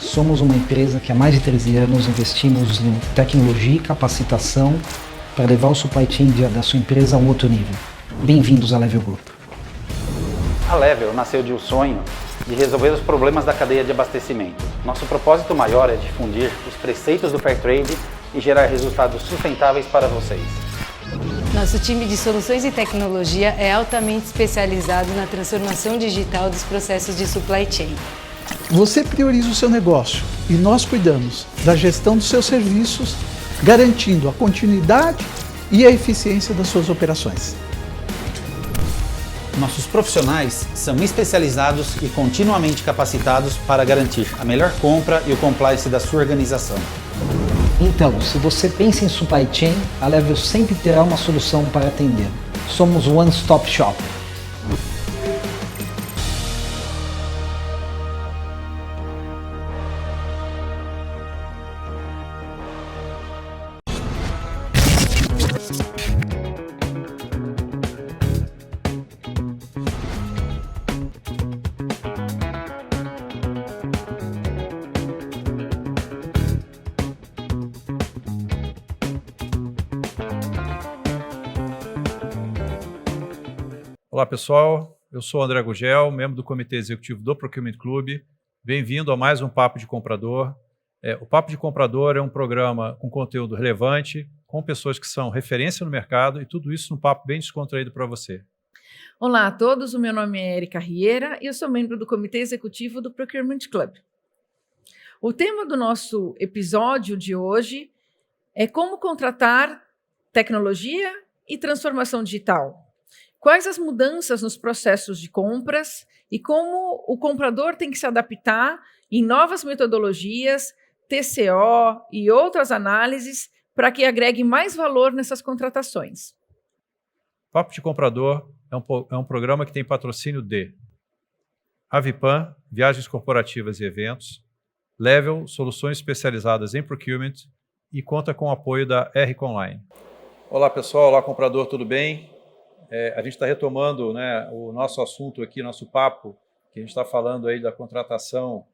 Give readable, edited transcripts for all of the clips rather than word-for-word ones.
Somos uma empresa que há mais de 13 anos investimos em tecnologia e capacitação para levar o supply chain da sua empresa a um outro nível. Bem-vindos à Level Group. A Level nasceu de um sonho de resolver os problemas da cadeia de abastecimento. Nosso propósito maior é difundir os preceitos do Fairtrade e gerar resultados sustentáveis para vocês. Nosso time de soluções e tecnologia é altamente especializado na transformação digital dos processos de supply chain. Você prioriza o seu negócio e nós cuidamos da gestão dos seus serviços, garantindo a continuidade e a eficiência das suas operações. Nossos profissionais são especializados e continuamente capacitados para garantir a melhor compra e o compliance da sua organização. Então, se você pensa em supply chain, a Level sempre terá uma solução para atender. Somos o One Stop Shop. Olá pessoal, eu sou o André Gugel, membro do Comitê Executivo do Procurement Club. Bem-vindo a mais um Papo de Comprador. O Papo de Comprador é um programa com conteúdo relevante, com pessoas que são referência no mercado e tudo isso num papo bem descontraído para você. Olá a todos, o meu nome é Erika Riera e eu sou membro do Comitê Executivo do Procurement Club. O tema do nosso episódio de hoje é como contratar tecnologia e transformação digital. Quais as mudanças nos processos de compras e como o comprador tem que se adaptar em novas metodologias, TCO e outras análises para que agregue mais valor nessas contratações. Papo de Comprador é um programa que tem patrocínio de Avipan, Viagens Corporativas e Eventos, Level, Soluções Especializadas em Procurement e conta com o apoio da RIC Online. Olá pessoal, olá comprador, tudo bem? A gente está retomando, né, o nosso assunto aqui, nosso papo, que a gente está falando aí da contratação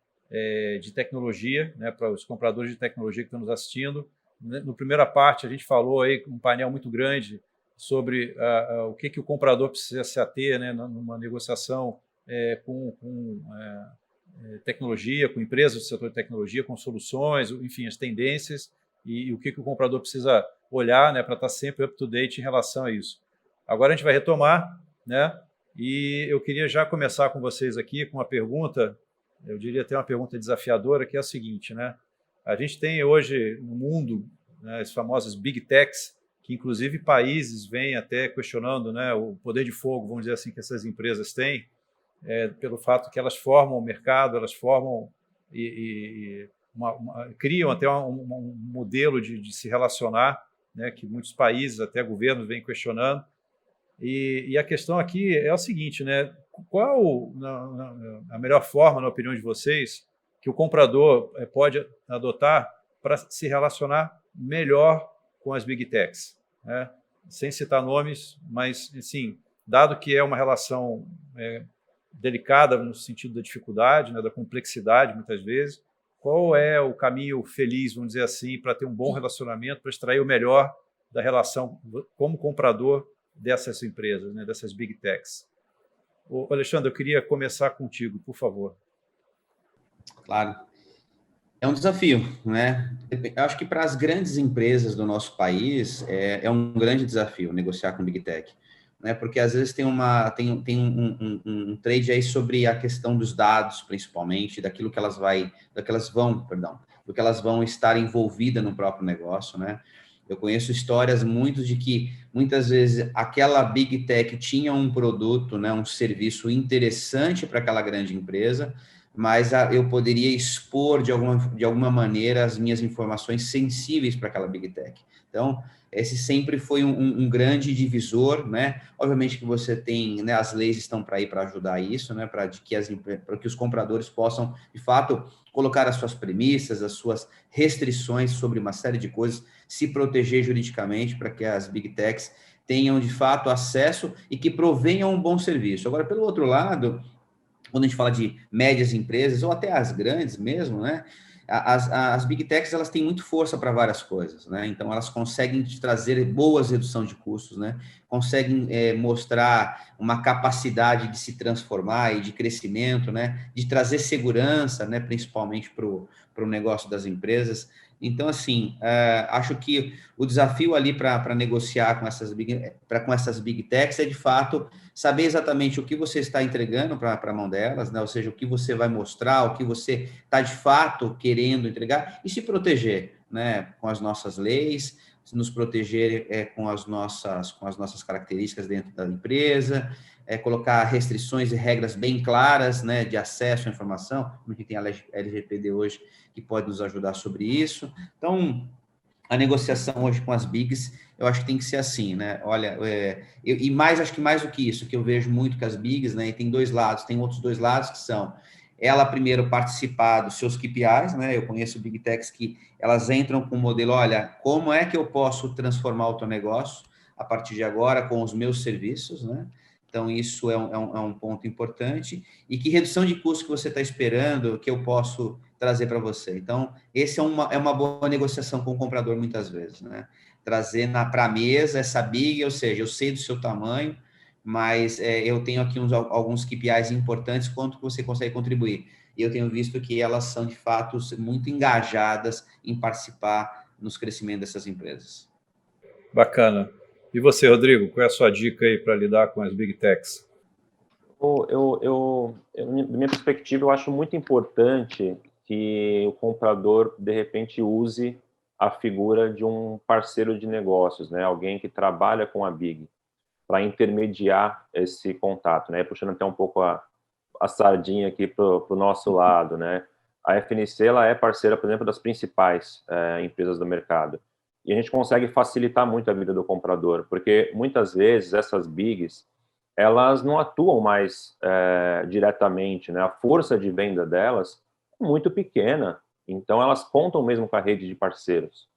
de tecnologia, né, para os compradores de tecnologia que estão nos assistindo. Na primeira parte, a gente falou aí um painel muito grande sobre o que o comprador precisa se ater, né, numa negociação com tecnologia, com empresas do setor de tecnologia, com soluções, enfim, as tendências e o que o comprador precisa olhar, né, para estar sempre up-to-date em relação a isso. Agora a gente vai retomar, né? E eu queria já começar com vocês aqui com uma pergunta, eu diria até uma pergunta desafiadora, que é a seguinte, né? A gente tem hoje no mundo, né, as famosas Big Techs, que inclusive países vêm até questionando, né, o poder de fogo, vamos dizer assim, que essas empresas têm, pelo fato que elas formam o mercado, elas formam criam até um modelo de se relacionar, né, que muitos países, até governos, vêm questionando. E a questão aqui é o seguinte, né? Qual a melhor forma, na opinião de vocês, que o comprador pode adotar para se relacionar melhor com as Big Techs? Né? Sem citar nomes, mas, assim, dado que é uma relação delicada no sentido da dificuldade, né, da complexidade, muitas vezes, qual é o caminho feliz, vamos dizer assim, para ter um bom relacionamento, para extrair o melhor da relação como comprador dessas empresas, né, dessas Big Techs? Alexandre, eu queria começar contigo, por favor. Claro. É um desafio, né? Eu acho que para as grandes empresas do nosso país é um grande desafio negociar com Big Tech, né? Porque às vezes tem um trade aí sobre a questão dos dados, principalmente, do que elas vão estar envolvidas no próprio negócio, né? Eu conheço histórias de que muitas vezes aquela Big Tech tinha um produto, né, um serviço interessante para aquela grande empresa, mas eu poderia expor de alguma maneira as minhas informações sensíveis para aquela Big Tech. Então, esse sempre foi um grande divisor, né? Obviamente que você tem, né, as leis estão para ajudar isso, né, para que os compradores possam, de fato, colocar as suas premissas, as suas restrições sobre uma série de coisas, se proteger juridicamente para que as Big Techs tenham, de fato, acesso e que provenham um bom serviço. Agora, pelo outro lado, quando a gente fala de médias empresas, ou até as grandes mesmo, né? As Big Techs, elas têm muito força para várias coisas, né? Então, elas conseguem te trazer boas redução de custos, né? Conseguem mostrar uma capacidade de se transformar e de crescimento, né? De trazer segurança, né? Principalmente para o negócio das empresas. Então, assim, acho que o desafio ali para negociar com essas Big Techs é, de fato, saber exatamente o que você está entregando para a mão delas, né? Ou seja, o que você vai mostrar, o que você está, de fato, querendo entregar, e se proteger, né? Com as nossas leis, nos proteger com as nossas características dentro da empresa, colocar restrições e regras bem claras, né? De acesso à informação, como que tem a LGPD hoje, que pode nos ajudar sobre isso. Então, a negociação hoje com as bigs, eu acho que tem que ser assim, né? Olha, acho que mais do que isso, que eu vejo muito com as bigs, né? E tem dois lados, tem outros dois lados que são ela primeiro participar dos seus KPIs, né? Eu conheço Big Techs que elas entram com o modelo, olha, como é que eu posso transformar o teu negócio a partir de agora com os meus serviços, né? Então, isso é um ponto importante. E que redução de custo que você está esperando que eu posso trazer para você? Então, esse é uma boa negociação com o comprador, muitas vezes, né? Trazer para a mesa essa big, ou seja, eu sei do seu tamanho, mas eu tenho aqui alguns KPIs importantes, quanto que você consegue contribuir. E eu tenho visto que elas são, de fato, muito engajadas em participar nos crescimentos dessas empresas. Bacana. E você, Rodrigo, qual é a sua dica aí para lidar com as Big Techs? Da minha perspectiva, eu acho muito importante que o comprador, de repente, use a figura de um parceiro de negócios, né? Alguém que trabalha com a Big, para intermediar esse contato, né? Puxando até um pouco a sardinha aqui para o nosso lado, né? A FNC, ela é parceira, por exemplo, das principais empresas do mercado. E a gente consegue facilitar muito a vida do comprador, porque muitas vezes essas bigs, elas não atuam mais diretamente, né? A força de venda delas é muito pequena, então elas contam mesmo com a rede de parceiros.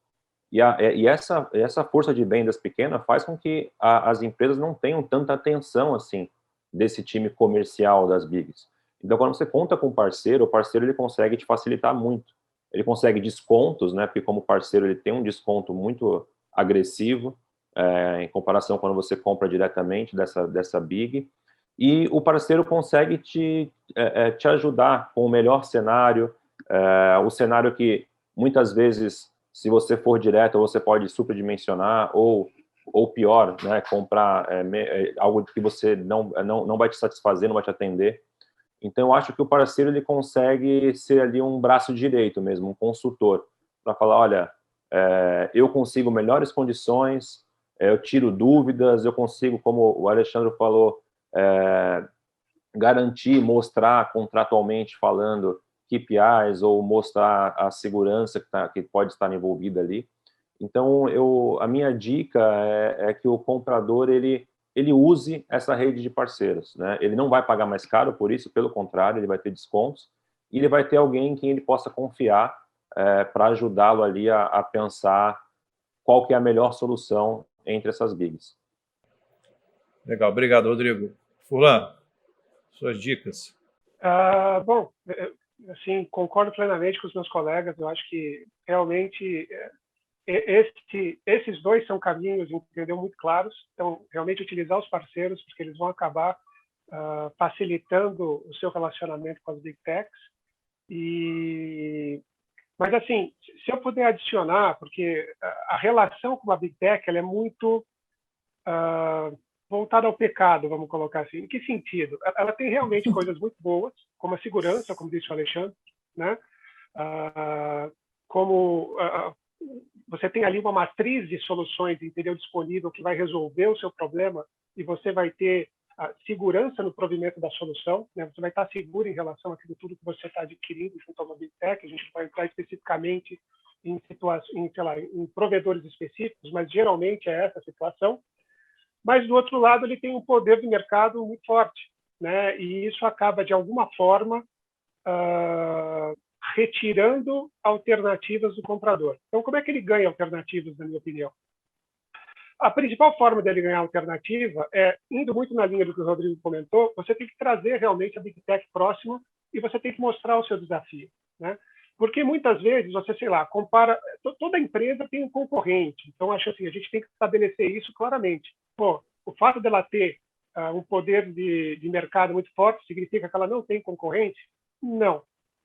E essa força de vendas pequena faz com que as empresas não tenham tanta atenção assim desse time comercial das bigs. Então, quando você conta com o parceiro ele consegue te facilitar muito. Ele consegue descontos, né? Porque como parceiro ele tem um desconto muito agressivo em comparação quando você compra diretamente dessa big. E o parceiro consegue te ajudar com o melhor cenário, o cenário que muitas vezes, se você for direto, você pode superdimensionar ou pior, né, comprar algo que você não vai te satisfazer, não vai te atender. Então, eu acho que o parceiro ele consegue ser ali um braço direito mesmo, um consultor, para falar, olha, eu consigo melhores condições, eu tiro dúvidas, eu consigo, como o Alexandre falou, garantir, mostrar contratualmente falando KPIs ou mostrar a segurança que pode estar envolvida ali. Então, a minha dica é que o comprador ele use essa rede de parceiros, né? Ele não vai pagar mais caro por isso, pelo contrário, ele vai ter descontos e ele vai ter alguém em quem ele possa confiar para ajudá-lo ali a pensar qual que é a melhor solução entre essas bigs. Legal, obrigado, Rodrigo. Fulano, suas dicas. Bom, assim, concordo plenamente com os meus colegas. Eu acho que realmente esses dois são caminhos, entendeu, muito claros. Então, realmente utilizar os parceiros, porque eles vão acabar facilitando o seu relacionamento com as Big Techs. Mas, assim, se eu puder adicionar, porque a relação com a Big Tech ela é muito voltada ao pecado, vamos colocar assim. Em que sentido? Ela tem realmente coisas muito boas, como a segurança, como disse o Alexandre, né? Você tem ali uma matriz de soluções, entendeu, disponível, que vai resolver o seu problema e você vai ter segurança no provimento da solução, né? Você vai estar seguro em relação àquilo tudo que você está adquirindo junto a uma Big Tech. A gente vai entrar especificamente em provedores específicos, mas geralmente é essa a situação. Mas, do outro lado, ele tem um poder de mercado muito forte, né? E isso acaba, de alguma forma, retirando alternativas do comprador. Então, como é que ele ganha alternativas, na minha opinião? A principal forma dele ganhar alternativa é, indo muito na linha do que o Rodrigo comentou, você tem que trazer realmente a Big Tech próximo e você tem que mostrar o seu desafio, né? Porque muitas vezes você, sei lá, compara... Toda empresa tem um concorrente, então acho assim, a gente tem que estabelecer isso claramente. Pô, o fato dela ter um poder de mercado muito forte significa que ela não tem concorrente? Não.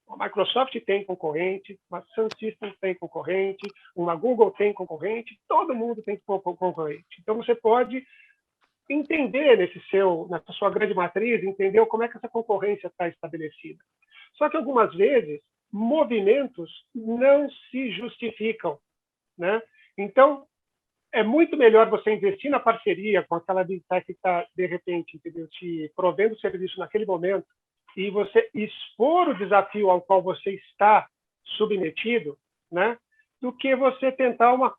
A Microsoft tem concorrente, uma Sun Systems tem concorrente, uma Google tem concorrente, todo mundo tem concorrente. Então, você pode entender nessa sua grande matriz, entender como é que essa concorrência está estabelecida. Só que, algumas vezes, movimentos não se justificam, né? Então, é muito melhor você investir na parceria com aquela Big Tech que está, de repente, entendeu? Te provendo serviço naquele momento, e você expor o desafio ao qual você está submetido, né, do que você tentar uma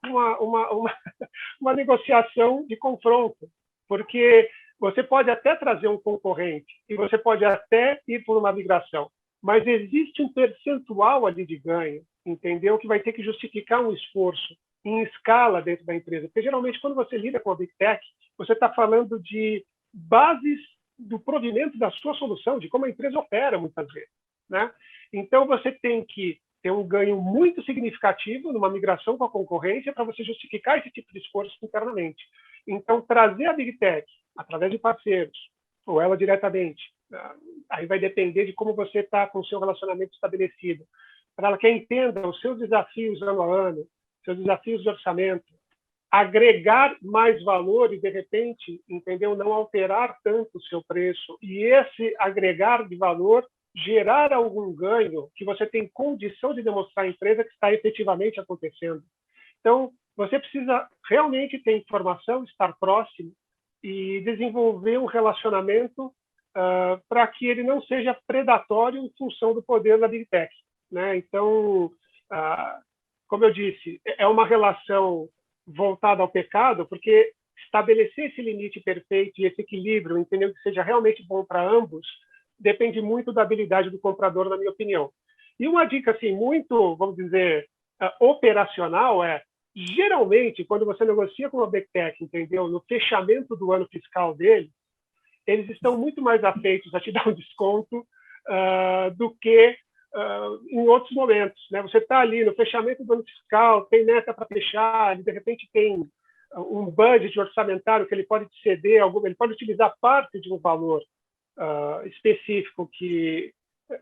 negociação de confronto. Porque você pode até trazer um concorrente e você pode até ir por uma migração, mas existe um percentual ali de ganho, entendeu? Que vai ter que justificar um esforço em escala dentro da empresa. Porque, geralmente, quando você lida com a Big Tech, você está falando de bases do provimento da sua solução, de como a empresa opera, muitas vezes, né? Então, você tem que ter um ganho muito significativo numa migração com a concorrência para você justificar esse tipo de esforço internamente. Então, trazer a Big Tech através de parceiros, ou ela diretamente, aí vai depender de como você está com o seu relacionamento estabelecido, para ela que entenda os seus desafios ano a ano, seus desafios de orçamento, agregar mais valor e, de repente, entendeu, não alterar tanto o seu preço, e esse agregar de valor gerar algum ganho que você tem condição de demonstrar à empresa que está efetivamente acontecendo. Então, você precisa realmente ter informação, estar próximo e desenvolver um relacionamento para que ele não seja predatório em função do poder da Big Tech, né? Então, como eu disse, é uma relação voltada ao pecado, porque estabelecer esse limite perfeito e esse equilíbrio, entendeu, que seja realmente bom para ambos, depende muito da habilidade do comprador, na minha opinião. E uma dica assim muito, vamos dizer, operacional é, geralmente, quando você negocia com uma Big Tech, entendeu, no fechamento do ano fiscal dele, eles estão muito mais afeitos a te dar um desconto do que em outros momentos, né? Você está ali no fechamento do ano fiscal, tem meta para fechar, ele de repente tem um budget orçamentário que ele pode te ceder, ele pode utilizar parte de um valor específico que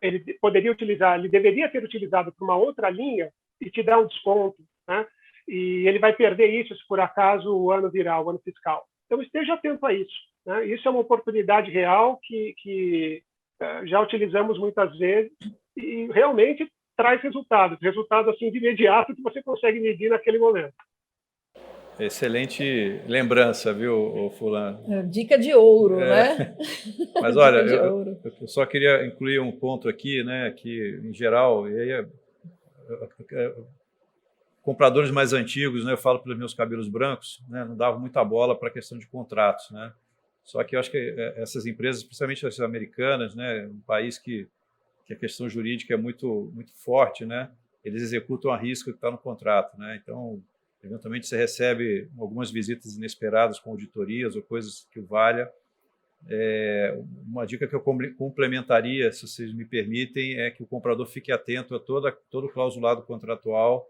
ele poderia utilizar, ele deveria ter utilizado para uma outra linha e te dar um desconto, né? E ele vai perder isso se por acaso o ano virar o ano fiscal. Então esteja atento a isso, né? Isso é uma oportunidade real que já utilizamos muitas vezes e realmente traz resultado assim de imediato que você consegue medir naquele momento. Excelente lembrança, viu, Fulano? Dica de ouro, né? Mas olha, eu só queria incluir um ponto aqui, né, que em geral, e aí, compradores mais antigos, né, eu falo pelos meus cabelos brancos, né, não davam muita bola para a questão de contratos, né? Só que eu acho que essas empresas, principalmente as americanas, né, um país que a questão jurídica é muito forte, né? Eles executam a risco que está no contrato, né? Então, eventualmente você recebe algumas visitas inesperadas com auditorias ou coisas que o valha. Uma dica que eu complementaria, se vocês me permitem, é que o comprador fique atento a todo o clausulado contratual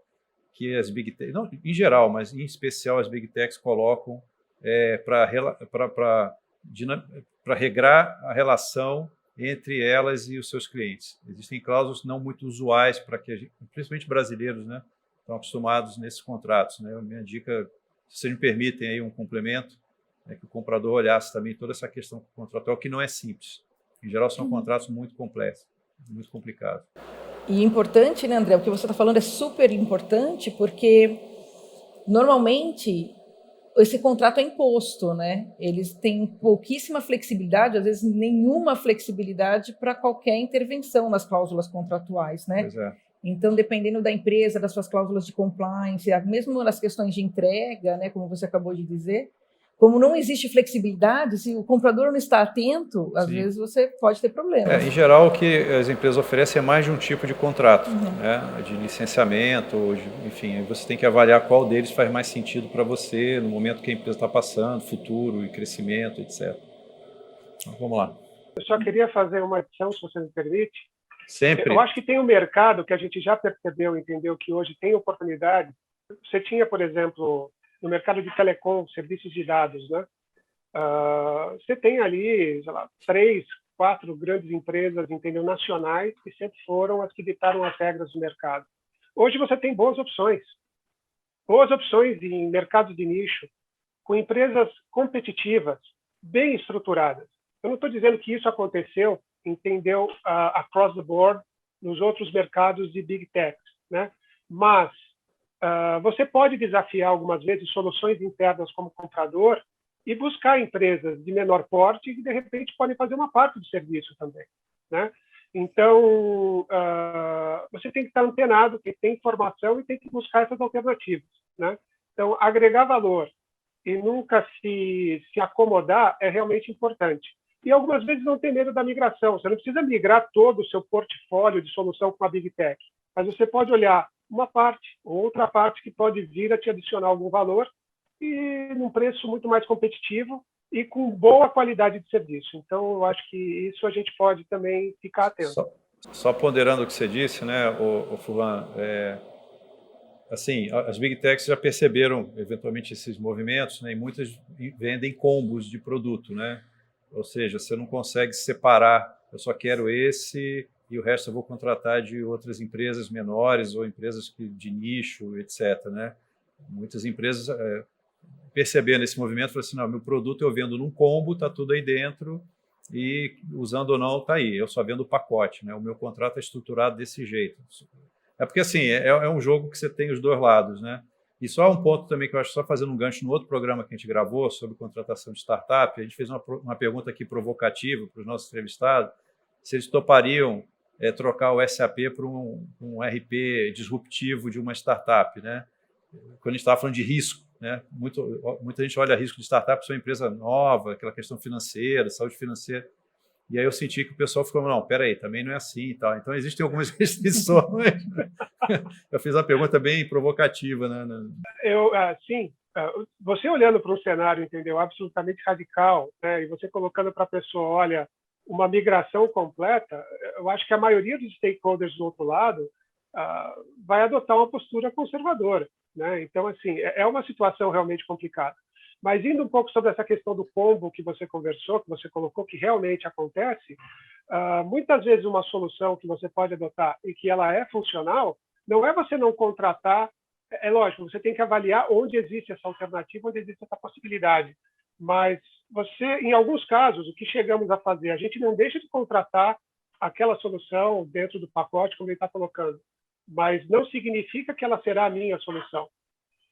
que as Big Techs, não em geral, mas em especial as Big Techs colocam para regrar a relação entre elas e os seus clientes. Existem cláusulas não muito usuais para que, principalmente brasileiros, né, estão acostumados nesses contratos, né? Minha dica, se vocês me permitem aí um complemento, é que o comprador olhasse também toda essa questão contratual, que não é simples. Em geral, são contratos muito complexos, muito complicados. E importante, né, André? O que você está falando é super importante, porque normalmente esse contrato é imposto, né? Eles têm pouquíssima flexibilidade, às vezes nenhuma flexibilidade para qualquer intervenção nas cláusulas contratuais, né? Pois é. Então, dependendo da empresa, das suas cláusulas de compliance, mesmo nas questões de entrega, né, como você acabou de dizer, como não existe flexibilidade, se o comprador não está atento, às vezes você pode ter problemas. Em geral, o que as empresas oferecem é mais de um tipo de contrato, né? De licenciamento, enfim, você tem que avaliar qual deles faz mais sentido para você no momento que a empresa está passando, futuro e crescimento, etc. Então, vamos lá. Eu só queria fazer uma adição, se você me permite. Sempre. Eu acho que tem um mercado que a gente já percebeu, entendeu, que hoje tem oportunidade. Você tinha, por exemplo, no mercado de telecom, serviços de dados, né? Você tem ali, sei lá, 3, 4 grandes empresas, entendeu, nacionais, que sempre foram as que ditaram as regras do mercado. Hoje você tem boas opções em mercados de nicho, com empresas competitivas, bem estruturadas. Eu não estou dizendo que isso aconteceu, entendeu, across the board, nos outros mercados de big tech, né? Mas você pode desafiar algumas vezes soluções internas como comprador e buscar empresas de menor porte que, de repente, podem fazer uma parte do serviço também, né? Então, você tem que estar antenado, tem que ter informação e tem que buscar essas alternativas, né? Então, agregar valor e nunca se acomodar é realmente importante. E algumas vezes não ter medo da migração. Você não precisa migrar todo o seu portfólio de solução com a Big Tech, mas você pode olhar uma parte ou outra parte que pode vir a te adicionar algum valor e num preço muito mais competitivo e com boa qualidade de serviço. Então, eu acho que isso a gente pode também ficar atento. Só ponderando o que você disse, né, o Furlan, assim, as Big Techs já perceberam eventualmente esses movimentos, né, e muitas vendem combos de produto, né? Ou seja, você não consegue separar, eu só quero esse e o resto eu vou contratar de outras empresas menores ou empresas de nicho, etc., né? Muitas empresas percebendo esse movimento, falaram assim, não, meu produto eu vendo num combo, está tudo aí dentro e usando ou não, está aí, eu só vendo o pacote, né? O meu contrato é estruturado desse jeito. É porque, assim, é um jogo que você tem os dois lados, né? E só um ponto também que eu acho, só fazendo um gancho no outro programa que a gente gravou sobre contratação de startup, a gente fez uma pergunta aqui provocativa para os nossos entrevistados, se eles topariam trocar o SAP por um RP disruptivo de uma startup, né? Quando a gente estava falando de risco, né? Muita gente olha risco de startup, são uma empresa nova, aquela questão financeira, saúde financeira. E aí eu senti que o pessoal ficou, não, peraí, também não é assim e tal. Então, existem algumas restrições. Eu fiz uma pergunta bem provocativa, né? Sim, você olhando para um cenário, entendeu, absolutamente radical, né, e você colocando para a pessoa, olha, uma migração completa, eu acho que a maioria dos stakeholders do outro lado vai adotar uma postura conservadora, né? Então, assim, é uma situação realmente complicada. Mas indo um pouco sobre essa questão do combo que você conversou, que você colocou, que realmente acontece, muitas vezes uma solução que você pode adotar e que ela é funcional, não é você não contratar, é lógico, você tem que avaliar onde existe essa alternativa, onde existe essa possibilidade. Mas você, em alguns casos, o que chegamos a fazer, a gente não deixa de contratar aquela solução dentro do pacote, como ele está colocando, mas não significa que ela será a minha solução.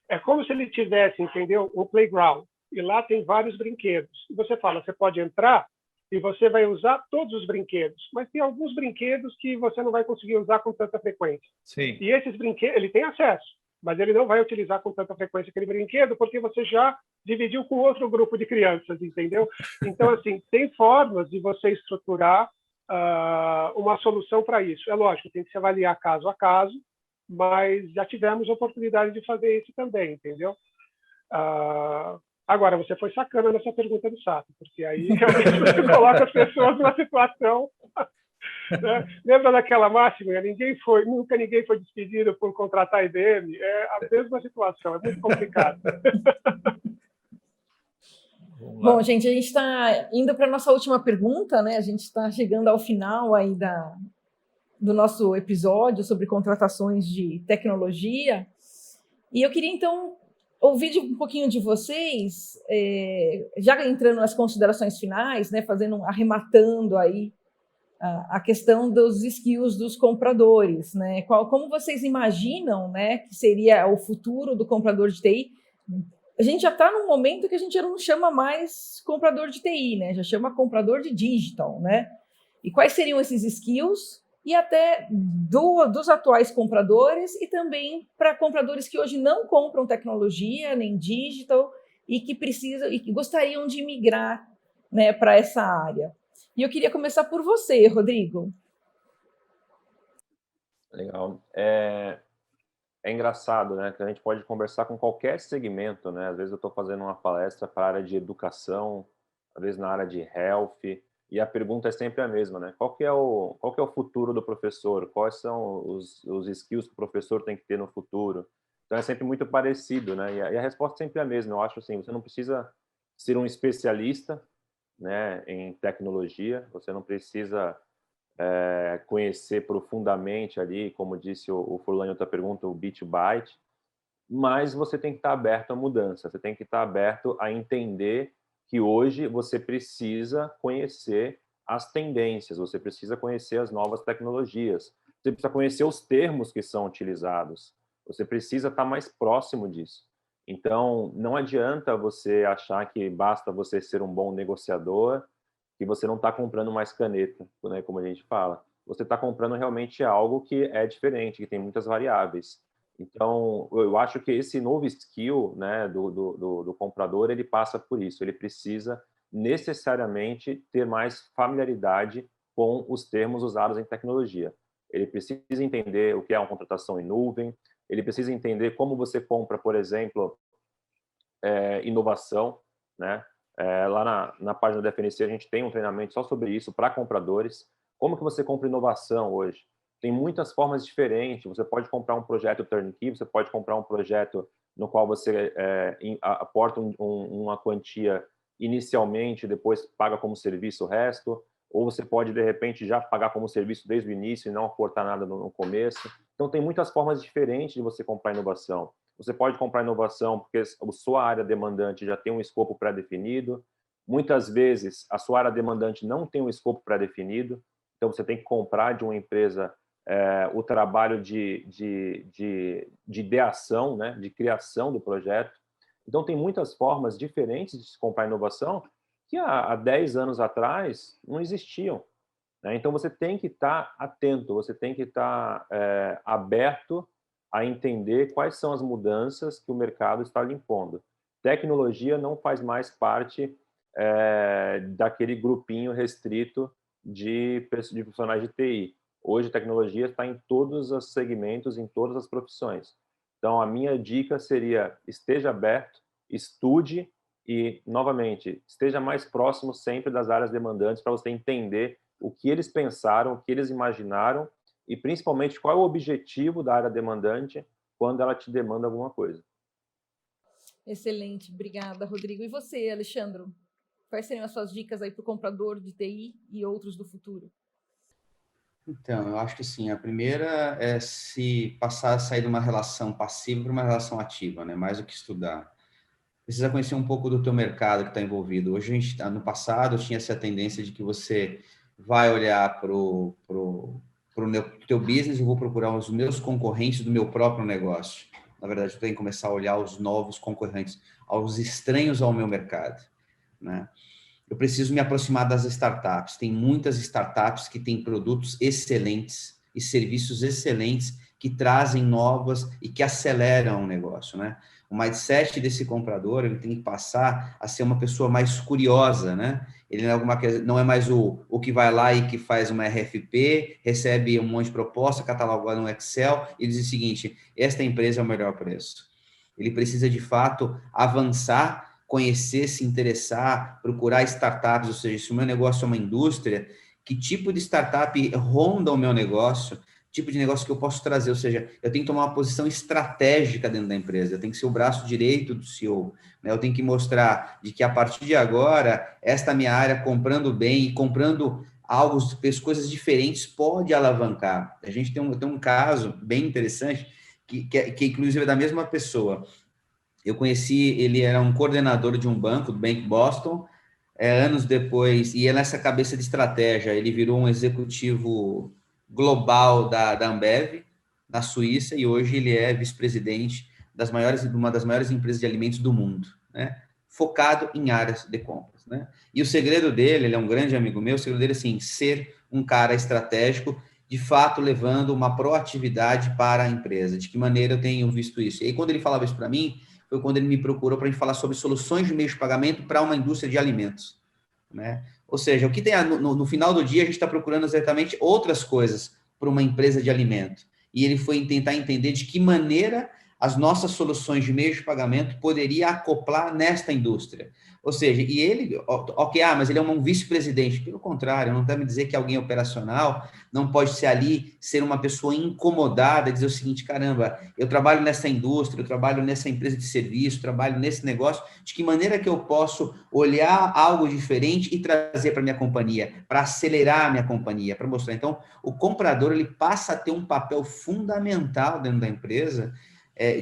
É como se ele tivesse, entendeu, um playground, e lá tem vários brinquedos. E você fala, você pode entrar e você vai usar todos os brinquedos, mas tem alguns brinquedos que você não vai conseguir usar com tanta frequência. Sim. E esses brinquedos, ele tem acesso, mas ele não vai utilizar com tanta frequência aquele brinquedo, porque você já dividiu com outro grupo de crianças, entendeu? Então, assim, tem formas de você estruturar uma solução para isso. É lógico, tem que se avaliar caso a caso, mas já tivemos oportunidade de fazer isso também, entendeu? Agora, você foi sacana nessa pergunta do Sato, porque aí realmente você coloca as pessoas numa situação... Né? Lembra daquela máxima? Nunca ninguém foi despedido por contratar a IBM? É a mesma situação, é muito complicado. Bom, gente, a gente está indo para a nossa última pergunta, né? A gente está chegando ao final aí do nosso episódio sobre contratações de tecnologia. E eu queria, então, ouvir um pouquinho de vocês, já entrando nas considerações finais, né? Arrematando aí a questão dos skills dos compradores, né? Como vocês imaginam, né, que seria o futuro do comprador de TI? A gente já está num momento que a gente já não chama mais comprador de TI, né? Já chama comprador de digital, né? E quais seriam esses skills? E até dos atuais compradores e também para compradores que hoje não compram tecnologia nem digital e que precisam e que gostariam de migrar, né, para essa área. E eu queria começar por você, Rodrigo. Legal. É engraçado, né, que a gente pode conversar com qualquer segmento, né? Às vezes eu estou fazendo uma palestra para a área de educação, às vezes na área de health, e a pergunta é sempre a mesma, né? Qual que é o futuro do professor? Quais são os skills que o professor tem que ter no futuro? Então é sempre muito parecido, né? E a resposta sempre é a mesma. Eu acho assim, você não precisa ser um especialista, né, em tecnologia, você não precisa conhecer profundamente ali, como disse o Furlan em outra pergunta, o bit byte, mas você tem que estar aberto à mudança, você tem que estar aberto a entender que hoje você precisa conhecer as tendências, você precisa conhecer as novas tecnologias, você precisa conhecer os termos que são utilizados, você precisa estar mais próximo disso. Então, não adianta você achar que basta você ser um bom negociador, que você não está comprando mais caneta, né, como a gente fala. Você está comprando realmente algo que é diferente, que tem muitas variáveis. Então, eu acho que esse novo skill, né, do comprador, ele passa por isso. Ele precisa necessariamente ter mais familiaridade com os termos usados em tecnologia. Ele precisa entender o que é uma contratação em nuvem, ele precisa entender como você compra, por exemplo, inovação, né? Lá na página da FNC a gente tem um treinamento só sobre isso para compradores. Como que você compra inovação hoje? Tem muitas formas diferentes. Você pode comprar um projeto turnkey, você pode comprar um projeto no qual você aporta uma quantia inicialmente, depois paga como serviço o resto, ou você pode, de repente, já pagar como serviço desde o início e não aportar nada no começo. Então, tem muitas formas diferentes de você comprar inovação. Você pode comprar inovação porque a sua área demandante já tem um escopo pré-definido. Muitas vezes, a sua área demandante não tem um escopo pré-definido, então você tem que comprar de uma empresa o trabalho de ideação, né, de criação do projeto. Então, tem muitas formas diferentes de se comprar inovação que há 10 anos atrás não existiam, né? Então, você tem que estar atento, você tem que estar aberto a entender quais são as mudanças que o mercado está lhe impondo. Tecnologia não faz mais parte daquele grupinho restrito de profissionais de TI. Hoje, tecnologia está em todos os segmentos, em todas as profissões. Então, a minha dica seria: esteja aberto, estude e, novamente, esteja mais próximo sempre das áreas demandantes para você entender o que eles pensaram, o que eles imaginaram e, principalmente, qual é o objetivo da área demandante quando ela te demanda alguma coisa. Excelente, obrigada, Rodrigo. E você, Alexandre? Quais seriam as suas dicas aí para o comprador de TI e outros do futuro? Então, eu acho que sim. A primeira é se passar a sair de uma relação passiva para uma relação ativa, né? Mais do que estudar. Precisa conhecer um pouco do teu mercado que está envolvido. Hoje, no passado, tinha essa tendência de que você vai olhar para o teu business e vou procurar os meus concorrentes do meu próprio negócio. Na verdade, eu tenho que começar a olhar os novos concorrentes, aos estranhos ao meu mercado, né? Eu preciso me aproximar das startups. Tem muitas startups que têm produtos excelentes e serviços excelentes que trazem novas e que aceleram o negócio, né? O mindset desse comprador, ele tem que passar a ser uma pessoa mais curiosa, né? Ele não é mais o que vai lá e que faz uma RFP, recebe um monte de proposta, cataloga no Excel e diz o seguinte: esta empresa é o melhor preço. Ele precisa, de fato, avançar, conhecer, se interessar, procurar startups, ou seja, se o meu negócio é uma indústria, que tipo de startup ronda o meu negócio, tipo de negócio que eu posso trazer, ou seja, eu tenho que tomar uma posição estratégica dentro da empresa, eu tenho que ser o braço direito do CEO, né? Eu tenho que mostrar de que a partir de agora, esta minha área comprando bem e comprando algo, coisas diferentes, pode alavancar. A gente tem um caso bem interessante, que inclusive é da mesma pessoa. Eu conheci, ele era um coordenador de um banco, do Bank Boston, anos depois, e nessa cabeça de estratégia, ele virou um executivo global da Ambev, na Suíça, e hoje ele é vice-presidente de uma das maiores empresas de alimentos do mundo, né? Focado em áreas de compras, né? E o segredo dele, ele é um grande amigo meu, o segredo dele é assim, ser um cara estratégico, de fato levando uma proatividade para a empresa. De que maneira eu tenho visto isso? E aí, quando ele falava isso para mim, foi quando ele me procurou para a gente falar sobre soluções de meios de pagamento para uma indústria de alimentos, né? Ou seja, o que tem no final do dia, a gente está procurando exatamente outras coisas para uma empresa de alimento. E ele foi tentar entender de que maneira as nossas soluções de meios de pagamento poderia acoplar nesta indústria. Ou seja, e ele, ok, mas ele é um vice-presidente. Pelo contrário, não está me dizer que alguém operacional não pode ser ali, ser uma pessoa incomodada, dizer o seguinte, caramba, eu trabalho nessa indústria, eu trabalho nessa empresa de serviço, trabalho nesse negócio, de que maneira que eu posso olhar algo diferente e trazer para minha companhia, para acelerar a minha companhia, para mostrar. Então, o comprador, ele passa a ter um papel fundamental dentro da empresa,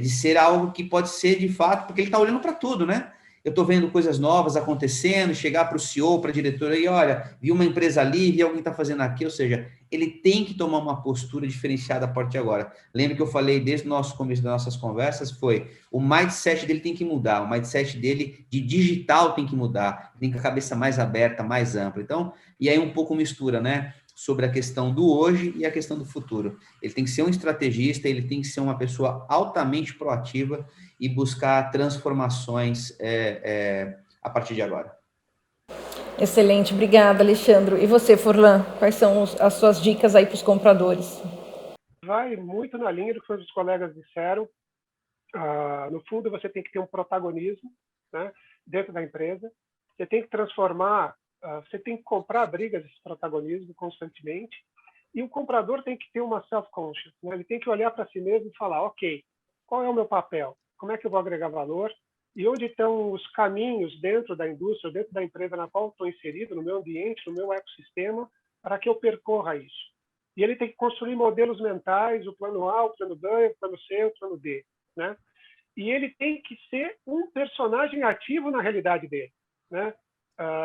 de ser algo que pode ser de fato, porque ele está olhando para tudo, né? Eu estou vendo coisas novas acontecendo, chegar para o CEO, para a diretora e olha, vi uma empresa ali, vi alguém está fazendo aqui, ou seja, ele tem que tomar uma postura diferenciada a partir de agora. Lembra que eu falei desde o nosso começo das nossas conversas, foi o mindset dele tem que mudar, o mindset dele de digital tem que mudar, tem que a cabeça mais aberta, mais ampla. Então, e aí um pouco mistura, né? Sobre a questão do hoje e a questão do futuro. Ele tem que ser um estrategista, ele tem que ser uma pessoa altamente proativa e buscar transformações a partir de agora. Excelente, obrigada, Alexandre. E você, Forlan, quais são as suas dicas aí para os compradores? Vai muito na linha do que os colegas disseram. No fundo, você tem que ter um protagonismo, né, dentro da empresa. Você tem que transformar, você tem que comprar a briga desse protagonismo constantemente. E o comprador tem que ter uma self-conscious, né? Ele tem que olhar para si mesmo e falar, ok, qual é o meu papel? Como é que eu vou agregar valor? E onde estão os caminhos dentro da indústria, dentro da empresa na qual estou inserido, no meu ambiente, no meu ecossistema, para que eu percorra isso. E ele tem que construir modelos mentais, o plano A, o plano B, o plano C, o plano D, né? E ele tem que ser um personagem ativo na realidade dele, né?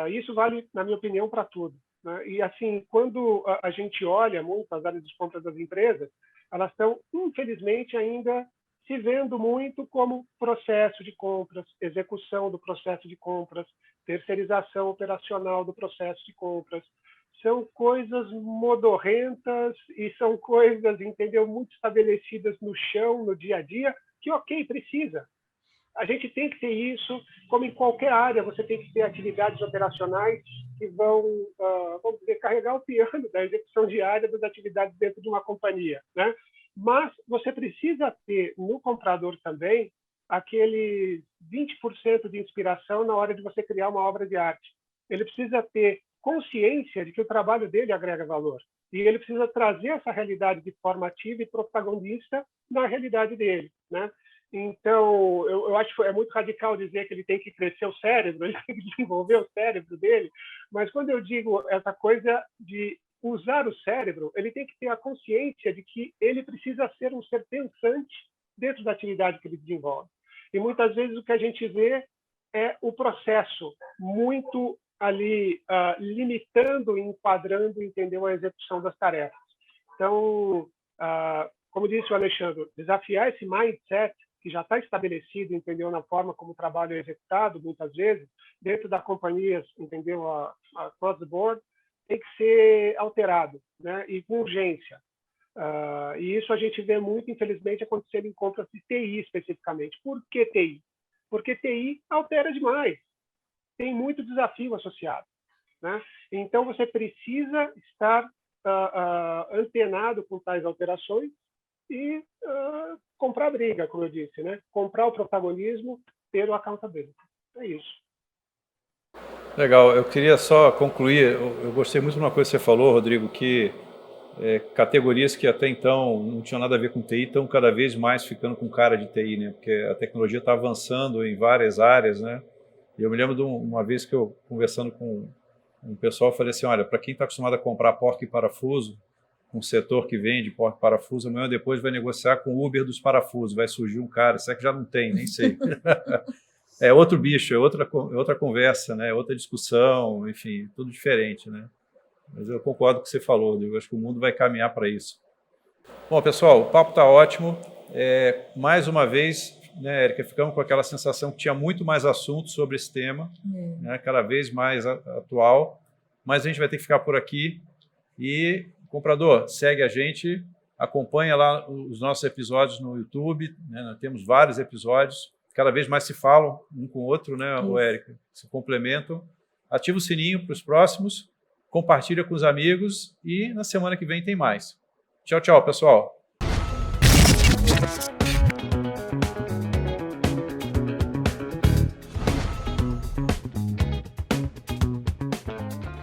Isso vale, na minha opinião, para tudo, né? E assim, quando a gente olha muito as áreas de compras das empresas, elas estão, infelizmente, ainda se vendo muito como processo de compras, execução do processo de compras, terceirização operacional do processo de compras. São coisas modorrentas e são coisas, entendeu, muito estabelecidas no chão, no dia a dia, que, ok, precisa. A gente tem que ter isso, como em qualquer área, você tem que ter atividades operacionais que vão, vamos dizer, carregar o piano da execução diária das atividades dentro de uma companhia, né? Mas você precisa ter no comprador também aquele 20% de inspiração na hora de você criar uma obra de arte. Ele precisa ter consciência de que o trabalho dele agrega valor. E ele precisa trazer essa realidade de forma ativa e protagonista na realidade dele, né? Então, eu acho que é muito radical dizer que ele tem que crescer o cérebro, ele tem que desenvolver o cérebro dele, mas quando eu digo essa coisa de usar o cérebro, ele tem que ter a consciência de que ele precisa ser um ser pensante dentro da atividade que ele desenvolve. E muitas vezes o que a gente vê é o processo muito ali limitando, enquadrando, entendeu, a execução das tarefas. Então, como disse o Alexandre, desafiar esse mindset que já está estabelecido, entendeu, na forma como o trabalho é executado, muitas vezes, dentro da companhia, entendeu, across the board, tem que ser alterado, né, e com urgência. E isso a gente vê muito, infelizmente, acontecer em compras de TI especificamente. Por que TI? Porque TI altera demais. Tem muito desafio associado, né? Então, você precisa estar antenado com tais alterações e comprar briga, como eu disse, né? Comprar o protagonismo, ter o accountability. É isso. Legal, eu queria só concluir, eu gostei muito de uma coisa que você falou, Rodrigo, que categorias que até então não tinham nada a ver com TI estão cada vez mais ficando com cara de TI, né? Porque a tecnologia está avançando em várias áreas, né? E eu me lembro de uma vez que eu, conversando com um pessoal, falei assim, olha, para quem está acostumado a comprar porca e parafuso, um setor que vende porca e parafuso, amanhã depois vai negociar com o Uber dos parafusos, vai surgir um cara, será que já não tem? Nem sei. É outro bicho, é outra conversa, né? Outra discussão, enfim, tudo diferente, né? Mas eu concordo com o que você falou, Rodrigo, acho que o mundo vai caminhar para isso. Bom, pessoal, o papo está ótimo. Mais uma vez, né, Érica, ficamos com aquela sensação que tinha muito mais assunto sobre esse tema, né, cada vez mais atual, mas a gente vai ter que ficar por aqui. E, comprador, segue a gente, acompanha lá os nossos episódios no YouTube, né, nós temos vários episódios. cada vez mais se falam um com o outro, né, o Érica? Se complementam. Ativa o sininho para os próximos, compartilha com os amigos e na semana que vem tem mais. Tchau, tchau, pessoal.